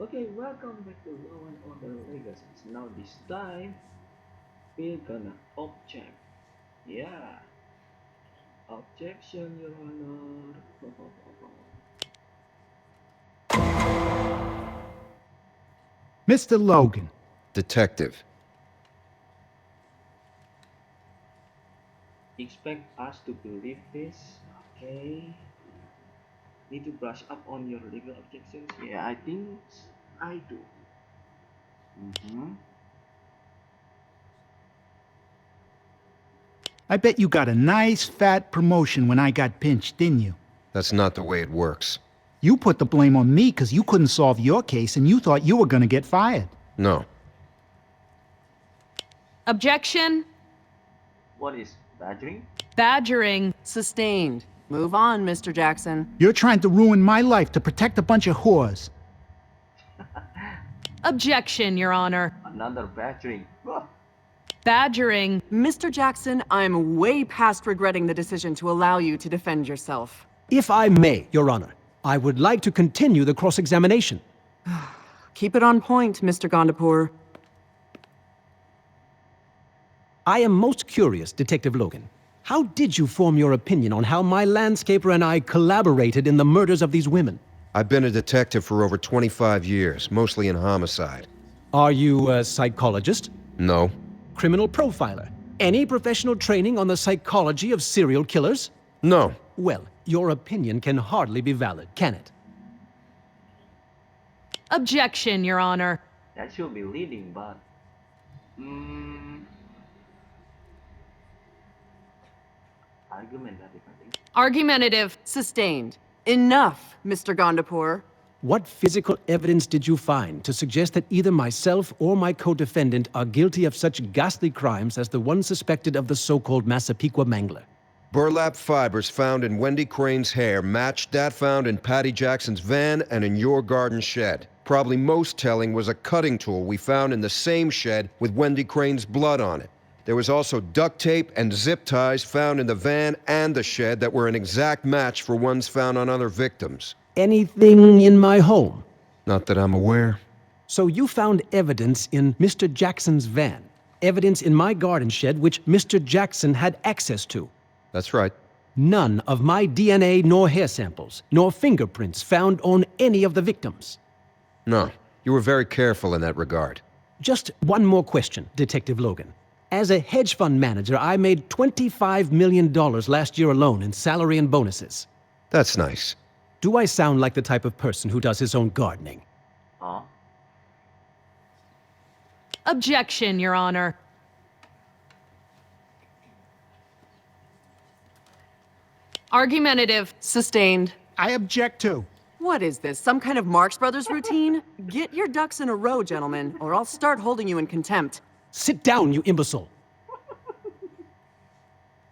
Okay, welcome back to Law and Order Legacies. Now this time we're gonna object. Yeah, objection, Your Honor. Mr. Logan, Detective. Expect us to believe this? Okay. Need to brush up on your legal objections? Yeah, I think I do. Mm-hmm. I bet you got a nice fat promotion when I got pinched, didn't you? That's not the way it works. You put the blame on me because you couldn't solve your case and you thought you were going to get fired. No. Objection. What is badgering? Badgering. Sustained. Move on, Mr. Jackson. You're trying to ruin my life to protect a bunch of whores. Objection, Your Honor. Another badgering. Badgering. Mr. Jackson, I'm way past regretting the decision to allow you to defend yourself. If I may, Your Honor, I would like to continue the cross-examination. Keep it on point, Mr. Gandapur. I am most curious, Detective Logan. How did you form your opinion on how my landscaper and I collaborated in the murders of these women? I've been a detective for over 25 years, mostly in homicide. Are you a psychologist? No. Criminal profiler? Any professional training on the psychology of serial killers? No. Well, your opinion can hardly be valid, can it? Objection, Your Honor. That should be leading, but argumentative, I think. Argumentative. Sustained. Enough, Mr. Gandapur. What physical evidence did you find to suggest that either myself or my co-defendant are guilty of such ghastly crimes as the one suspected of the so-called Massapequa Mangler? Burlap fibers found in Wendy Crane's hair matched that found in Paddy Jackson's van and in your garden shed. Probably most telling was a cutting tool we found in the same shed with Wendy Crane's blood on it. There was also duct tape and zip ties found in the van and the shed that were an exact match for ones found on other victims. Anything in my home? Not that I'm aware. So you found evidence in Mr. Jackson's van, evidence in my garden shed which Mr. Jackson had access to. That's right. None of my DNA nor hair samples, nor fingerprints found on any of the victims. No. You were very careful in that regard. Just one more question, Detective Logan. As a hedge fund manager, I made $25 million last year alone in salary and bonuses. That's nice. Do I sound like the type of person who does his own gardening? Huh? Objection, Your Honor. Argumentative. Sustained. I object to. What is this, some kind of Marx Brothers routine? Get your ducks in a row, gentlemen, or I'll start holding you in contempt. Sit down, you imbecile.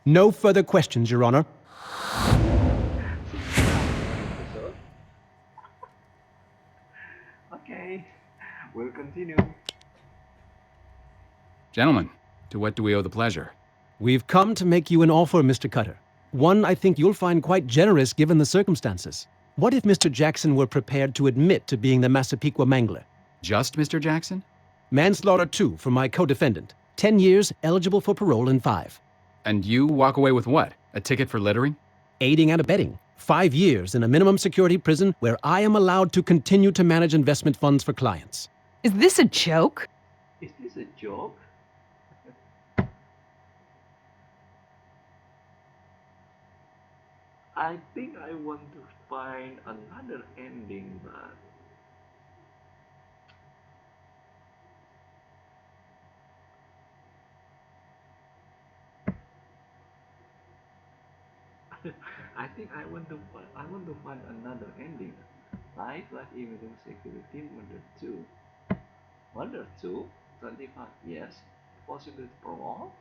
No further questions, Your Honor. Okay, we'll continue. Gentlemen, to what do we owe the pleasure? We've come to make you an offer, Mr. Cutter. One I think you'll find quite generous given the circumstances. What if Mr. Jackson were prepared to admit to being the Massapequa Mangler? Just Mr. Jackson? Manslaughter 2 for my co-defendant. 10 years, eligible for parole in 5. And you walk away with what? A ticket for littering? Aiding and abetting. 5 years in a minimum security prison where I am allowed to continue to manage investment funds for clients. Is this a joke? Is this a joke? I think I want to find another ending, but I think I want to find another ending. Life like imaging security murder 2. Murder 2? 25 years? Possibility parole?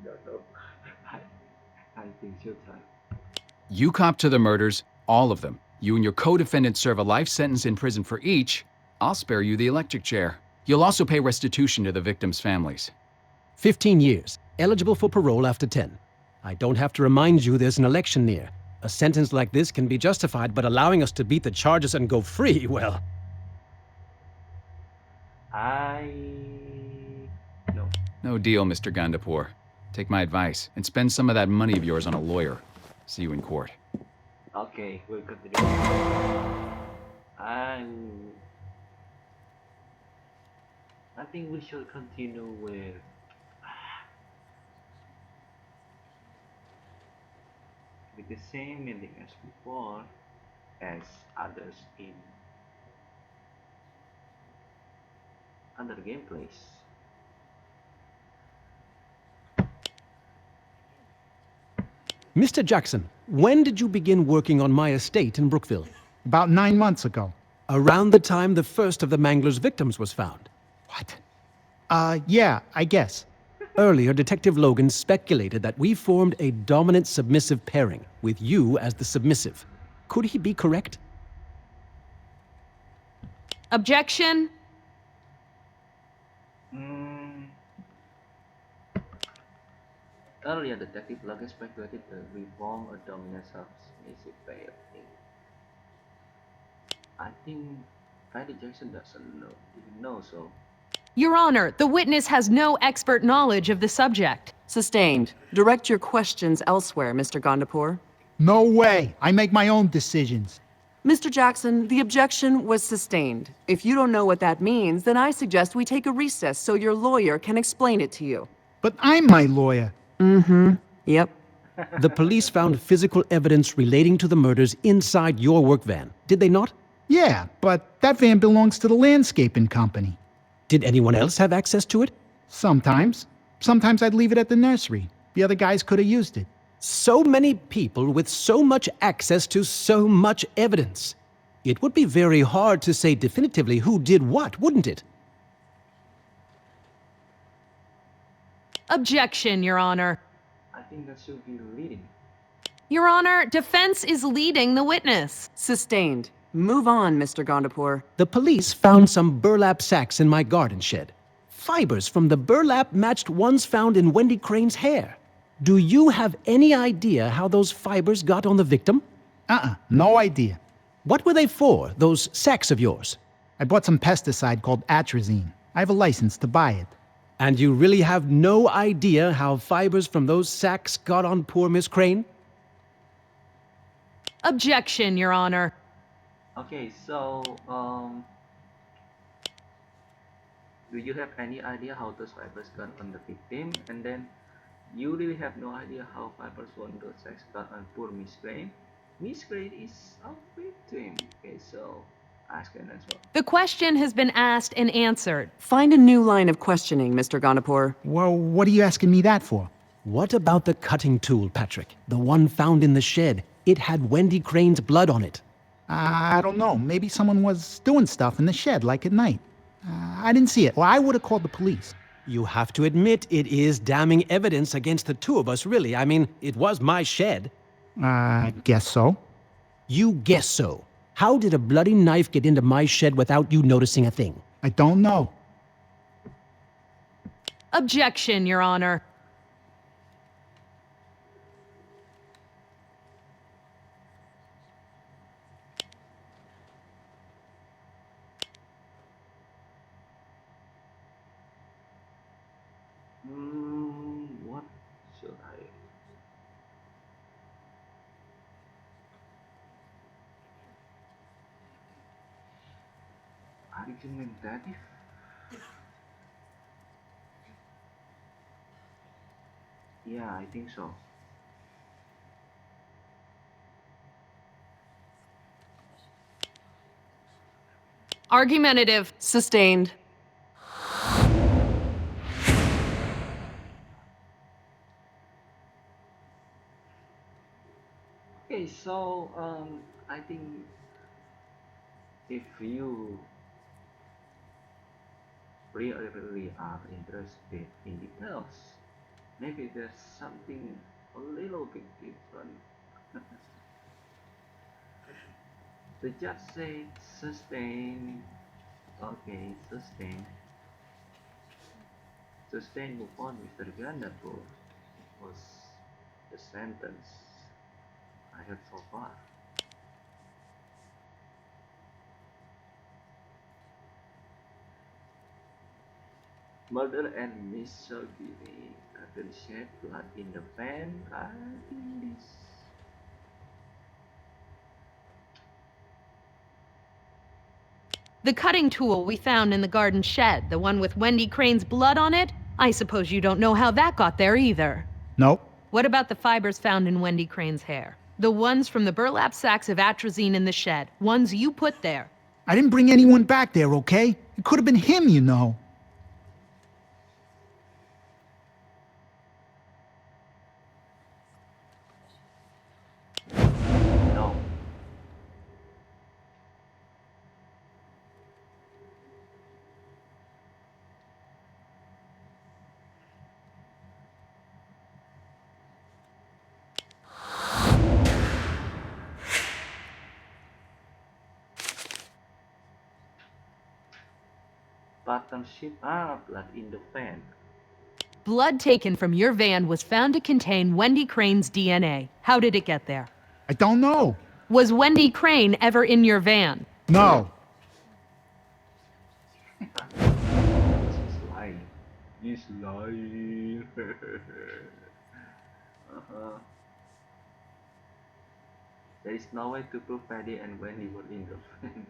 Don't know. I, I think showtime. You cop to the murders, all of them. You and your co-defendant serve a life sentence in prison for each. I'll spare you the electric chair. You'll also pay restitution to the victims' families. 15 years, eligible for parole after 10. I don't have to remind you there's an election near. A sentence like this can be justified, but allowing us to beat the charges and go free, well... No. No deal, Mr. Gandapur. Take my advice and spend some of that money of yours on a lawyer. See you in court. Okay, we'll continue. I think we should continue with the same ending as before, as others in other gameplays. Mr. Jackson, when did you begin working on my estate in Brookville? About 9 months ago. Around the time the first of the Mangler's victims was found. What? Yeah, I guess. Earlier, Detective Logan speculated that we formed a dominant-submissive pairing, with you as the submissive. Could he be correct? Objection. Earlier, Detective Logan speculated that we form a dominant submissive pair. I think Paddy Jackson doesn't even know so. Your Honor, the witness has no expert knowledge of the subject. Sustained. Direct your questions elsewhere, Mr. Gandapur. No way. I make my own decisions. Mr. Jackson, the objection was sustained. If you don't know what that means, then I suggest we take a recess so your lawyer can explain it to you. But I'm my lawyer. Yep. The police found physical evidence relating to the murders inside your work van, did they not? Yeah, but that van belongs to the landscaping company. Did anyone else have access to it? Sometimes. Sometimes I'd leave it at the nursery. The other guys could have used it. So many people with so much access to so much evidence. It would be very hard to say definitively who did what, wouldn't it? Objection, Your Honor. I think that should be leading. Your Honor, defense is leading the witness. Sustained. Move on, Mr. Gandapur. The police found some burlap sacks in my garden shed. Fibers from the burlap matched ones found in Wendy Crane's hair. Do you have any idea how those fibers got on the victim? No idea. What were they for, those sacks of yours? I bought some pesticide called atrazine. I have a license to buy it. And you really have no idea how fibers from those sacks got on poor Miss Crane? Objection, Your Honor. Okay, so do you have any idea how those fibers got on the victim? And then you really have no idea how fibers from those sacks got on poor Miss Crane? Miss Crane is a victim. Okay, so ask and answer. The question has been asked and answered. Find a new line of questioning, Mr. Gandapur. Well, what are you asking me that for? What about the cutting tool, Patrick? The one found in the shed. It had Wendy Crane's blood on it. I don't know. Maybe someone was doing stuff in the shed, like at night. I didn't see it. Well, I would have called the police. You have to admit it is damning evidence against the two of us, really. I mean, it was my shed. I guess so. You guess so. How did a bloody knife get into my shed without you noticing a thing? I don't know. Objection, Your Honor. What should argumentative? Yeah, I think so. Argumentative. Sustained. Okay, so I think if you really are interested in details, maybe there's something a little bit different. The judge said sustain. Okay, sustain. Sustain move on, Mr. Gandapur was the sentence I heard so far. Murder and misogyny. Curtain shed blood in the pan. I think this. The cutting tool we found in the garden shed, the one with Wendy Crane's blood on it, I suppose you don't know how that got there either. Nope. What about the fibers found in Wendy Crane's hair? The ones from the burlap sacks of atrazine in the shed, ones you put there. I didn't bring anyone back there, okay? It could have been him, you know. No. Partnership. Blood in the pan. Blood taken from your van was found to contain Wendy Crane's DNA. How did it get there? I don't know. Was Wendy Crane ever in your van? No. He's lying. He's lying. There is no way to prove Paddy and Wendy were in the van.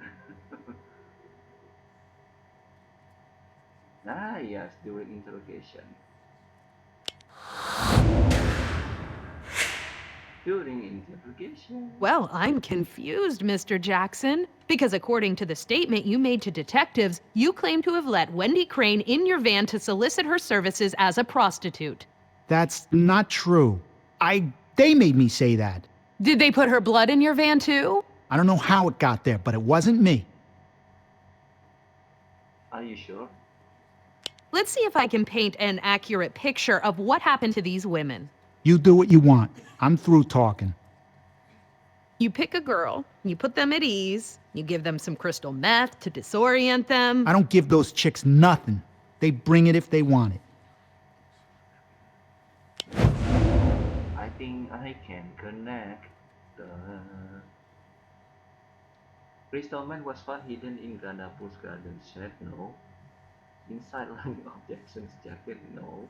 Yes, during interrogation. During interrogation. Well, I'm confused, Mr. Jackson. Because according to the statement you made to detectives, you claim to have let Wendy Crane in your van to solicit her services as a prostitute. That's not true. They made me say that. Did they put her blood in your van too? I don't know how it got there, but it wasn't me. Are you sure? Let's see if I can paint an accurate picture of what happened to these women. You do what you want. I'm through talking. You pick a girl, you put them at ease, you give them some crystal meth to disorient them. I don't give those chicks nothing. They bring it if they want it. I think I can connect the crystal man was found hidden in Gandapur's garden shed. No. Inside lining of Jackson's jacket. No.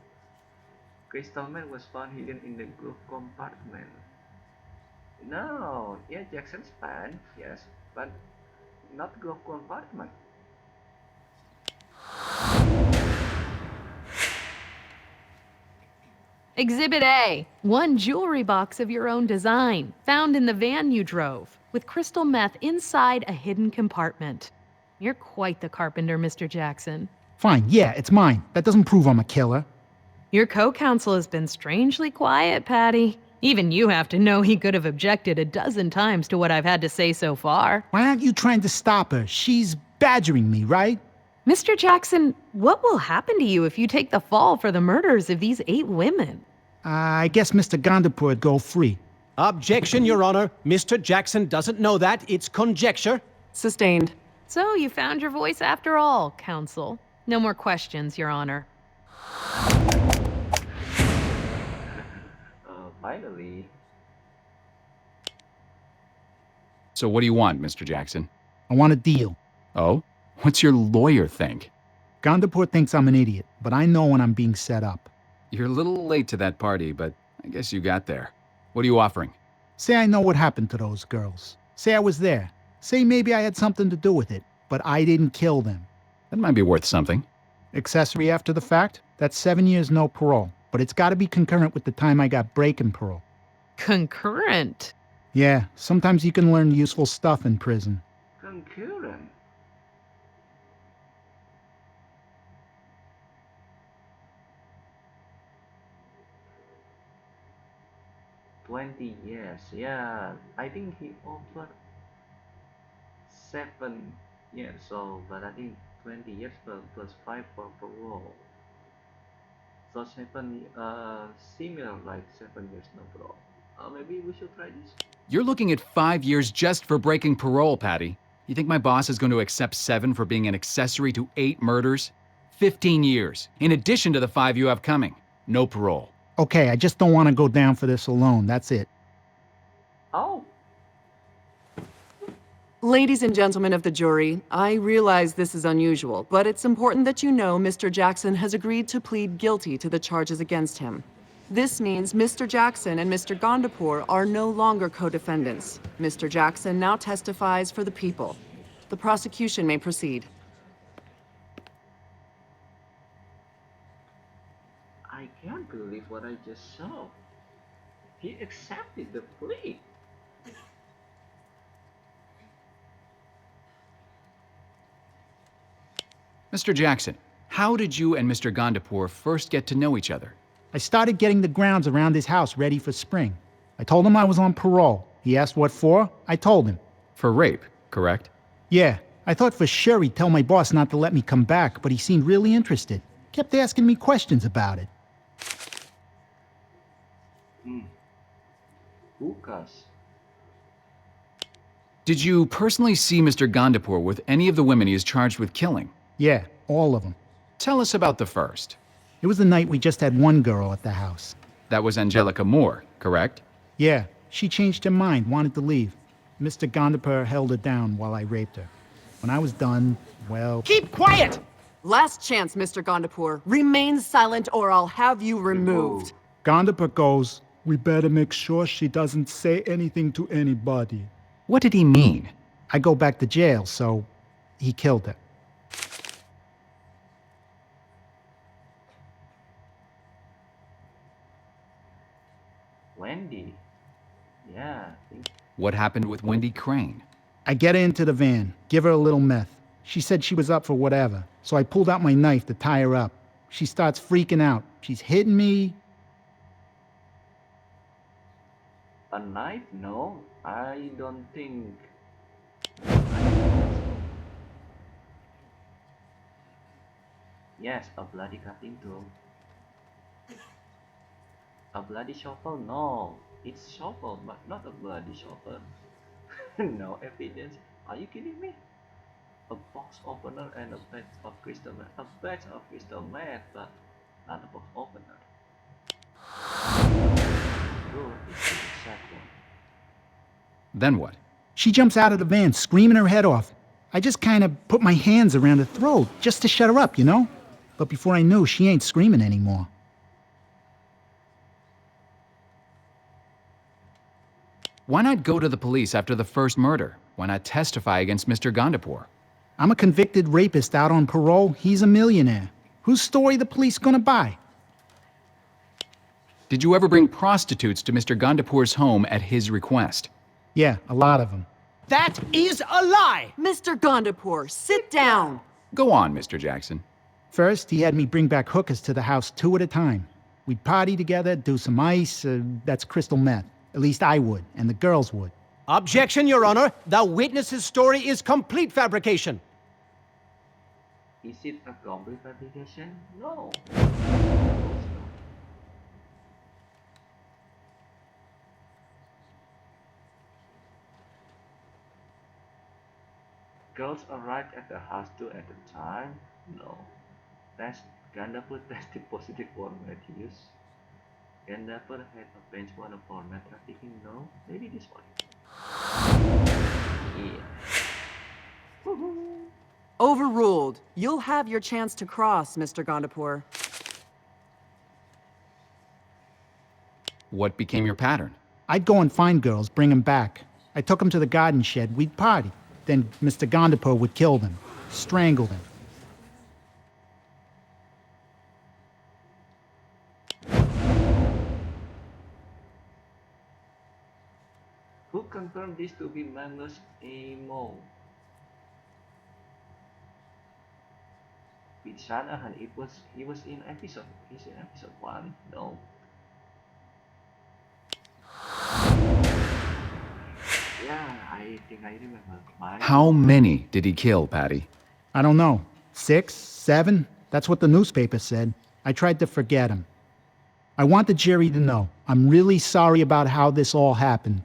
Crystal man was found hidden in the glove compartment. No. Yeah, Jackson's pants. Yes, but not glove compartment. Exhibit A, one jewelry box of your own design, found in the van you drove, with crystal meth inside a hidden compartment. You're quite the carpenter, Mr. Jackson. Fine, yeah, it's mine. That doesn't prove I'm a killer. Your co-counsel has been strangely quiet, Paddy. Even you have to know he could have objected a dozen times to what I've had to say so far. Why aren't you trying to stop her? She's badgering me, right? Mr. Jackson, what will happen to you if you take the fall for the murders of these 8 women? I guess Mr. Gandapur would go free. Objection, Your Honor. Mr. Jackson doesn't know that. It's conjecture. Sustained. So you found your voice after all, counsel. No more questions, Your Honor. Finally. So what do you want, Mr. Jackson? I want a deal. Oh? What's your lawyer think? Gandapur thinks I'm an idiot, but I know when I'm being set up. You're a little late to that party, but I guess you got there. What are you offering? Say I know what happened to those girls. Say I was there. Say maybe I had something to do with it, but I didn't kill them. That might be worth something. Accessory after the fact? That's 7 years no parole, but it's got to be concurrent with the time I got break and parole. Concurrent? Yeah, sometimes you can learn useful stuff in prison. Concurrent. $20, yeah. I think he offered 7 years, so but I think 20 years plus 5 for parole. So 7, similar like 7 years no parole. Maybe we should try this. You're looking at 5 years just for breaking parole, Paddy. You think my boss is going to accept 7 for being an accessory to 8 murders? 15 years, in addition to the 5 you have coming. No parole. Okay, I just don't want to go down for this alone, that's it. Oh, Ladies and gentlemen of the jury, I realize this is unusual, but it's important that you know Mr. Jackson has agreed to plead guilty to the charges against him. This means Mr. Jackson and Mr. Gandapur are no longer co-defendants. Mr. Jackson now testifies for the people. The prosecution may proceed. I can't believe what I just saw. He accepted the plea. Mr. Jackson, how did you and Mr. Gandapur first get to know each other? I started getting the grounds around his house ready for spring. I told him I was on parole. He asked what for. I told him. For rape, correct? Yeah, I thought for sure he'd tell my boss not to let me come back, but he seemed really interested. Kept asking me questions about it. Bukas. Did you personally see Mr. Gandapur with any of the women he is charged with killing? Yeah, all of them. Tell us about the first. It was the night we just had one girl at the house. That was Angelica Moore, correct? Yeah, she changed her mind, wanted to leave. Mr. Gandapur held her down while I raped her. When I was done, well... Keep quiet! Last chance, Mr. Gandapur. Remain silent or I'll have you removed. Gandapur goes, we better make sure she doesn't say anything to anybody. What did he mean? I go back to jail, so he killed her. Wendy. Yeah, I think. What happened with Wendy Crane? I get her into the van, give her a little meth. She said she was up for whatever, so I pulled out my knife to tie her up. She starts freaking out. She's hitting me. A knife? No, I don't think. Yes, a bloody cutting tool. A bloody shovel? No, it's shovel, but not a bloody shovel. No evidence. Are you kidding me? A box opener and a batch of crystal meth. A batch of crystal meth, but not a box opener. Good, it's the exact one. Then what? She jumps out of the van, screaming her head off. I just kind of put my hands around her throat, just to shut her up, you know? But before I knew, she ain't screaming anymore. Why not go to the police after the first murder? Why not testify against Mr. Gandapur? I'm a convicted rapist out on parole. He's a millionaire. Whose story the police gonna buy? Did you ever bring prostitutes to Mr. Gandapur's home at his request? Yeah, a lot of them. That is a lie! Mr. Gandapur, sit down. Go on, Mr. Jackson. First, he had me bring back hookers to the house 2 at a time. We'd party together, do some ice, that's crystal meth. At least I would, and the girls would. Objection, Your Honor. The witness's story is complete fabrication. Is it a complete fabrication? No. Girls arrived at the house 2 at a time? No. Gandapur tested positive for meth use. Gandapur had a bench warrant for meth trafficking? No. Maybe this one. Yeah. Overruled. You'll have your chance to cross, Mr. Gandapur. What became your pattern? I'd go and find girls, bring them back. I took them to the garden shed, we'd party. Then Mr. Gandapur would kill them, strangle them. Who confirmed this to be Magnus Amo? With Shanahan, he was in episode 1. No. Yeah, I think I remember. How many did he kill, Paddy? I don't know. 6, 7? That's what the newspaper said. I tried to forget him. I want the jury to know I'm really sorry about how this all happened.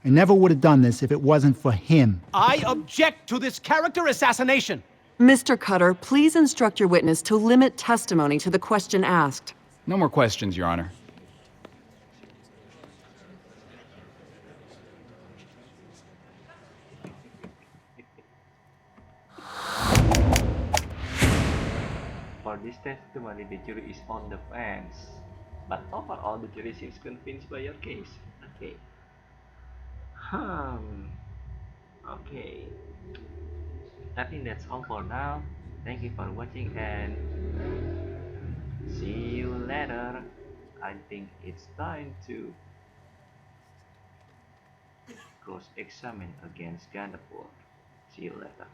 I never would have done this if it wasn't for him. I object to this character assassination. Mr. Cutter, please instruct your witness to limit testimony to the question asked. No more questions, Your Honor. For this testimony, the jury is on the fence. But overall, the jury seems convinced by your case. Okay. Okay. I think that's all for now. Thank you for watching and see you later. I think it's time to cross-examine against Gandapur. See you later.